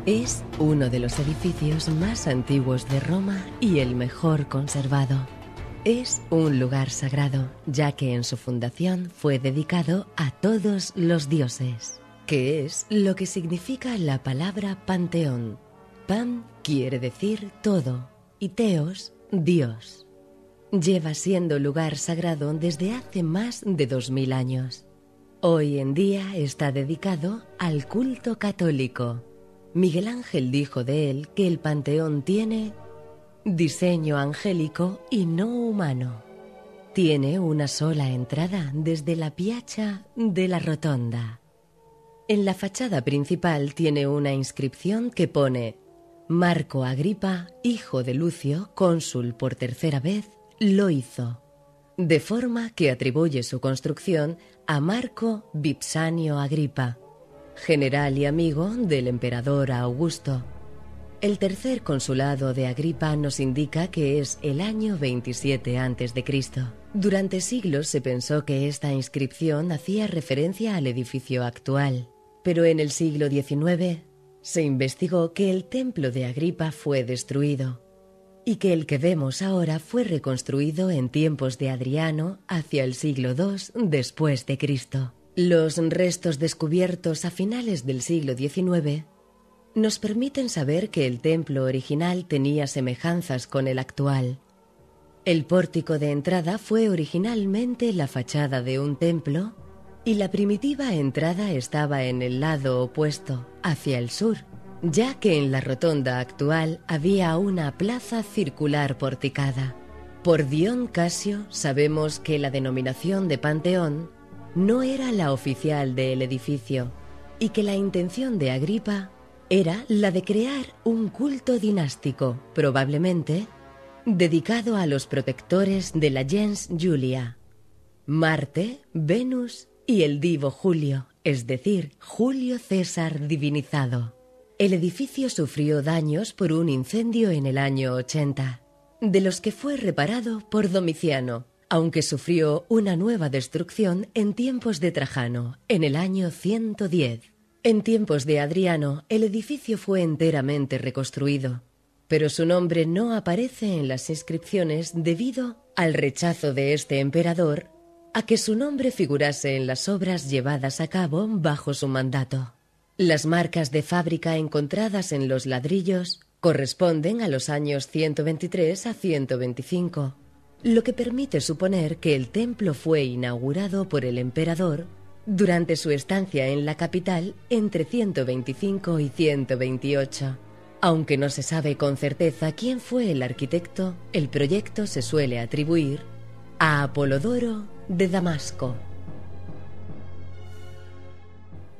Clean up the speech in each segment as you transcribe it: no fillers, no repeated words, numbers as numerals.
Es uno de los edificios más antiguos de Roma y el mejor conservado. Es un lugar sagrado, ya que en su fundación fue dedicado a todos los dioses, que es lo que significa la palabra panteón. Pan quiere decir todo y teos, Dios. Lleva siendo lugar sagrado desde hace más de 2000 años. Hoy en día está dedicado al culto católico. Miguel Ángel dijo de él que el panteón tiene diseño angélico y no humano. Tiene una sola entrada desde la Piazza della Rotonda. En la fachada principal tiene una inscripción que pone: Marco Agripa, hijo de Lucio, cónsul por tercera vez, lo hizo, de forma que atribuye su construcción a Marco Vipsanio Agripa, general y amigo del emperador Augusto. El tercer consulado de Agripa nos indica que es el año 27 a.C. Durante siglos se pensó que esta inscripción hacía referencia al edificio actual, pero en el siglo XIX se investigó que el templo de Agripa fue destruido y que el que vemos ahora fue reconstruido en tiempos de Adriano hacia el siglo II después de Cristo. Los restos descubiertos a finales del siglo XIX nos permiten saber que el templo original tenía semejanzas con el actual. El pórtico de entrada fue originalmente la fachada de un templo y la primitiva entrada estaba en el lado opuesto, hacia el sur, ya que en la rotonda actual había una plaza circular porticada. Por Dion Casio sabemos que la denominación de Panteón no era la oficial del edificio y que la intención de Agripa era la de crear un culto dinástico, probablemente dedicado a los protectores de la gens Julia, Marte, Venus y el divo Julio, es decir, Julio César divinizado. El edificio sufrió daños por un incendio en el año 80, de los que fue reparado por Domiciano, aunque sufrió una nueva destrucción en tiempos de Trajano, en el año 110. En tiempos de Adriano, el edificio fue enteramente reconstruido, pero su nombre no aparece en las inscripciones debido al rechazo de este emperador a que su nombre figurase en las obras llevadas a cabo bajo su mandato. Las marcas de fábrica encontradas en los ladrillos corresponden a los años 123 a 125, lo que permite suponer que el templo fue inaugurado por el emperador durante su estancia en la capital entre 125 y 128. Aunque no se sabe con certeza quién fue el arquitecto, el proyecto se suele atribuir a Apolodoro de Damasco.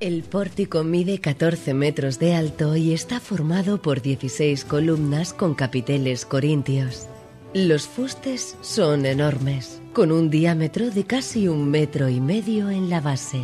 El pórtico mide 14 metros de alto y está formado por 16 columnas con capiteles corintios. Los fustes son enormes, con un diámetro de casi 1,5 metros en la base.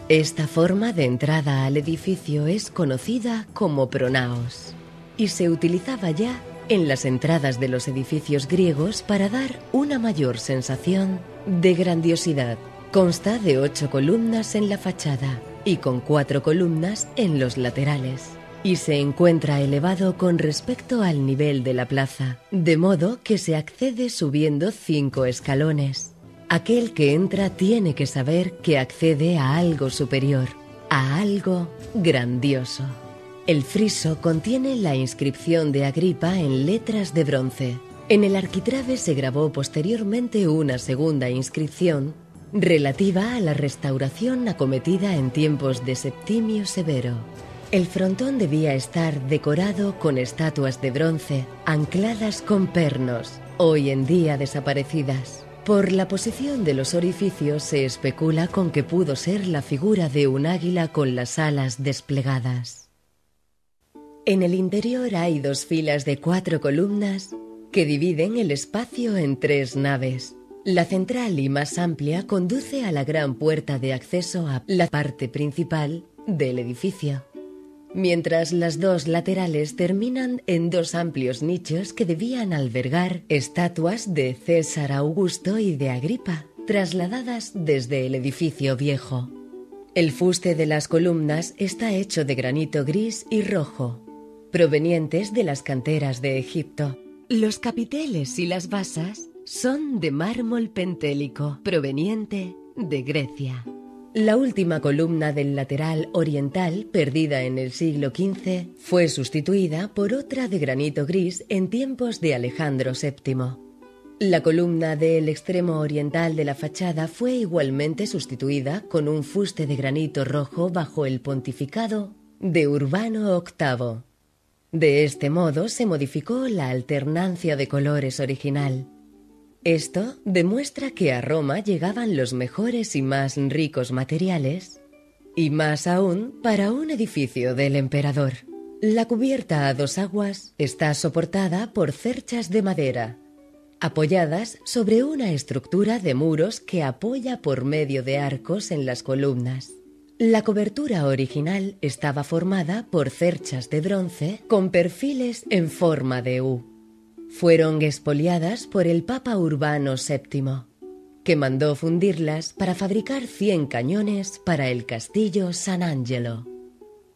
Esta forma de entrada al edificio es conocida como pronaos y se utilizaba ya en las entradas de los edificios griegos para dar una mayor sensación de grandiosidad. Consta de 8 columnas en la fachada y con 4 columnas en los laterales, y se encuentra elevado con respecto al nivel de la plaza, de modo que se accede subiendo 5 escalones. Aquel que entra tiene que saber que accede a algo superior, a algo grandioso. El friso contiene la inscripción de Agripa en letras de bronce. En el arquitrabe se grabó posteriormente una segunda inscripción relativa a la restauración acometida en tiempos de Septimio Severo. El frontón debía estar decorado con estatuas de bronce ancladas con pernos, hoy en día desaparecidas. Por la posición de los orificios se especula con que pudo ser la figura de un águila con las alas desplegadas. En el interior hay 2 filas de 4 columnas que dividen el espacio en 3 naves. La central y más amplia conduce a la gran puerta de acceso a la parte principal del edificio, mientras las 2 laterales terminan en 2 amplios nichos que debían albergar estatuas de César Augusto y de Agripa, trasladadas desde el edificio viejo. El fuste de las columnas está hecho de granito gris y rojo. provenientes de las canteras de Egipto. Los capiteles y las basas son de mármol pentélico, proveniente de Grecia. La última columna del lateral oriental, perdida en el siglo XV, fue sustituida por otra de granito gris en tiempos de Alejandro VII. La columna del extremo oriental de la fachada fue igualmente sustituida con un fuste de granito rojo bajo el pontificado de Urbano VIII. De este modo se modificó la alternancia de colores original. Esto demuestra que a Roma llegaban los mejores y más ricos materiales, y más aún para un edificio del emperador. La cubierta a dos aguas está soportada por cerchas de madera, apoyadas sobre una estructura de muros que apoya por medio de arcos en las columnas. La cobertura original estaba formada por cerchas de bronce con perfiles en forma de U. Fueron expoliadas por el Papa Urbano VII, que mandó fundirlas para fabricar 100 cañones para el castillo San Angelo.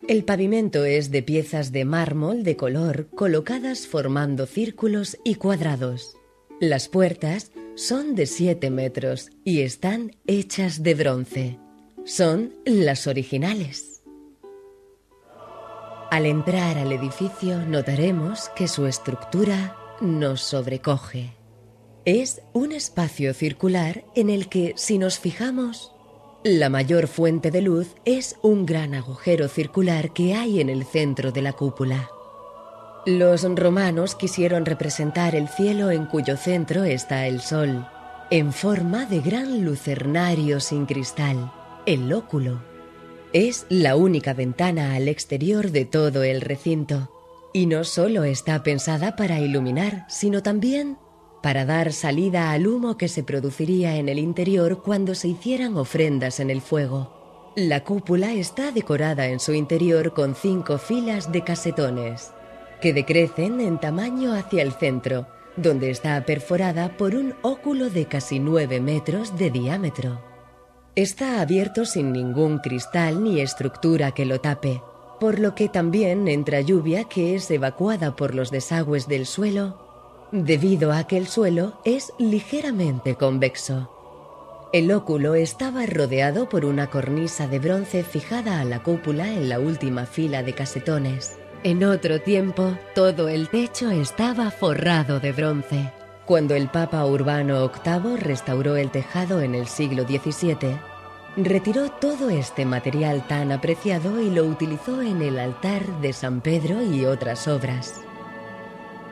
El pavimento es de piezas de mármol de color colocadas formando círculos y cuadrados. Las puertas son de 7 metros y están hechas de bronce. Son las originales. Al entrar al edificio notaremos que su estructura nos sobrecoge. Es un espacio circular en el que, si nos fijamos, la mayor fuente de luz es un gran agujero circular que hay en el centro de la cúpula. Los romanos quisieron representar el cielo en cuyo centro está el sol, en forma de gran lucernario sin cristal, el óculo. Es la única ventana al exterior de todo el recinto, y no solo está pensada para iluminar, sino también para dar salida al humo que se produciría en el interior cuando se hicieran ofrendas en el fuego. La cúpula está decorada en su interior con 5 filas de casetones, que decrecen en tamaño hacia el centro, donde está perforada por un óculo de casi 9 metros de diámetro. Está abierto sin ningún cristal ni estructura que lo tape, por lo que también entra lluvia que es evacuada por los desagües del suelo, debido a que el suelo es ligeramente convexo. El óculo estaba rodeado por una cornisa de bronce fijada a la cúpula en la última fila de casetones. En otro tiempo, todo el techo estaba forrado de bronce. Cuando el Papa Urbano VIII restauró el tejado en el siglo XVII, retiró todo este material tan apreciado y lo utilizó en el altar de San Pedro y otras obras.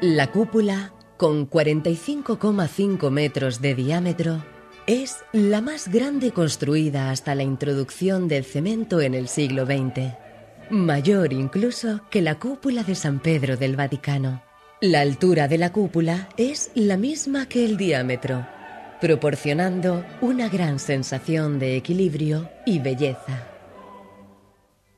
La cúpula, con 45,5 metros de diámetro, es la más grande construida hasta la introducción del cemento en el siglo XX. Mayor incluso que la cúpula de San Pedro del Vaticano. La altura de la cúpula es la misma que el diámetro, proporcionando una gran sensación de equilibrio y belleza.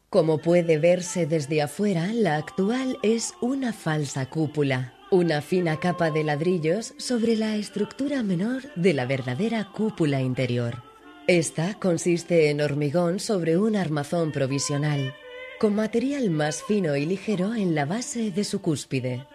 Como puede verse desde afuera, la actual es una falsa cúpula, una fina capa de ladrillos sobre la estructura menor de la verdadera cúpula interior. Esta consiste en hormigón sobre un armazón provisional, con material más fino y ligero en la base de su cúspide.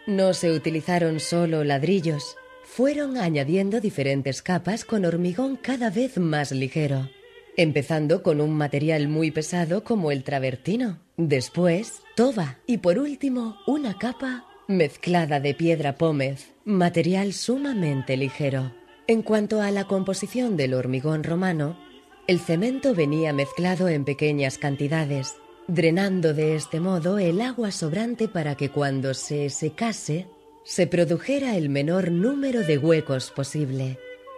No se utilizaron solo ladrillos, fueron añadiendo diferentes capas con hormigón cada vez más ligero, empezando con un material muy pesado como el travertino, después toba y por último una capa mezclada de piedra pómez, material sumamente ligero. En cuanto a la composición del hormigón romano, el cemento venía mezclado en pequeñas cantidades, drenando de este modo el agua sobrante para que cuando se secase, se produjera el menor número de huecos posible.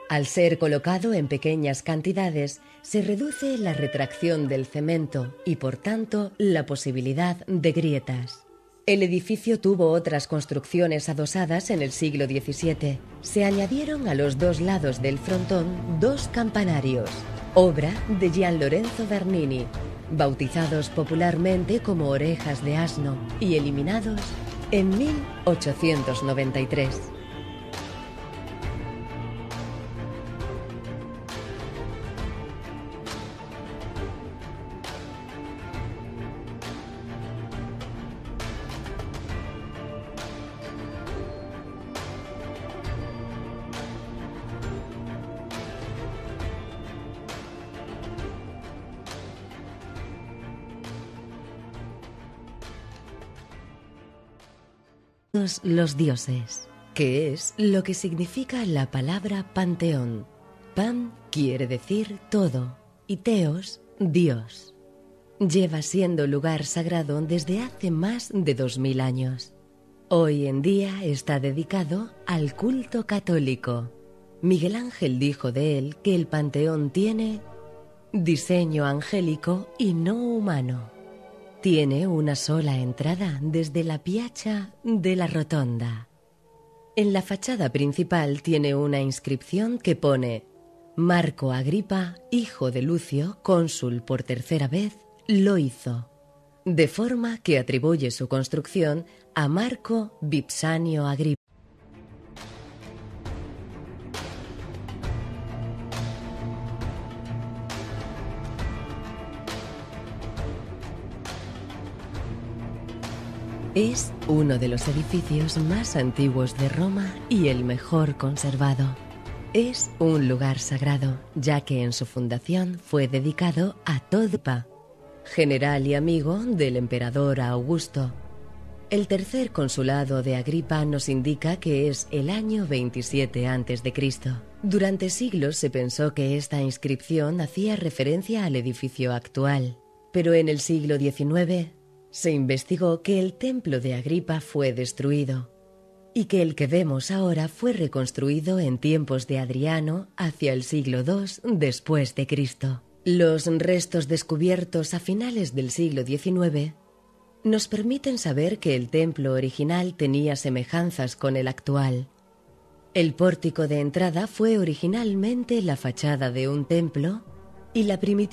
Al ser colocado en pequeñas cantidades, se reduce la retracción del cemento y, por tanto, la posibilidad de grietas. El edificio tuvo otras construcciones adosadas en el siglo XVII. Se añadieron a los 2 lados del frontón 2 campanarios, obra de Gian Lorenzo Bernini, bautizados popularmente como orejas de asno y eliminados en 1893. todos los dioses, que es lo que significa la palabra panteón. Pan quiere decir todo y teos, Dios. Lleva siendo lugar sagrado desde hace más de 2000 años. Hoy en día está dedicado al culto católico. Miguel Ángel dijo de él que el panteón tiene diseño angélico y no humano. Tiene una sola entrada desde la piazza de la Rotonda. En la fachada principal tiene una inscripción que pone: Marco Agripa, hijo de Lucio, cónsul por tercera vez, lo hizo, de forma que atribuye su construcción a Marco Vipsanio Agripa. Es uno de los edificios más antiguos de Roma y el mejor conservado. Es un lugar sagrado, ya que en su fundación fue dedicado a Todopa, general y amigo del emperador Augusto. El tercer consulado de Agripa nos indica que es el año 27 a.C. Durante siglos se pensó que esta inscripción hacía referencia al edificio actual, pero en el siglo XIX se investigó que el templo de Agripa fue destruido y que el que vemos ahora fue reconstruido en tiempos de Adriano hacia el siglo II después de Cristo. Los restos descubiertos a finales del siglo XIX nos permiten saber que el templo original tenía semejanzas con el actual. El pórtico de entrada fue originalmente la fachada de un templo y la primitiva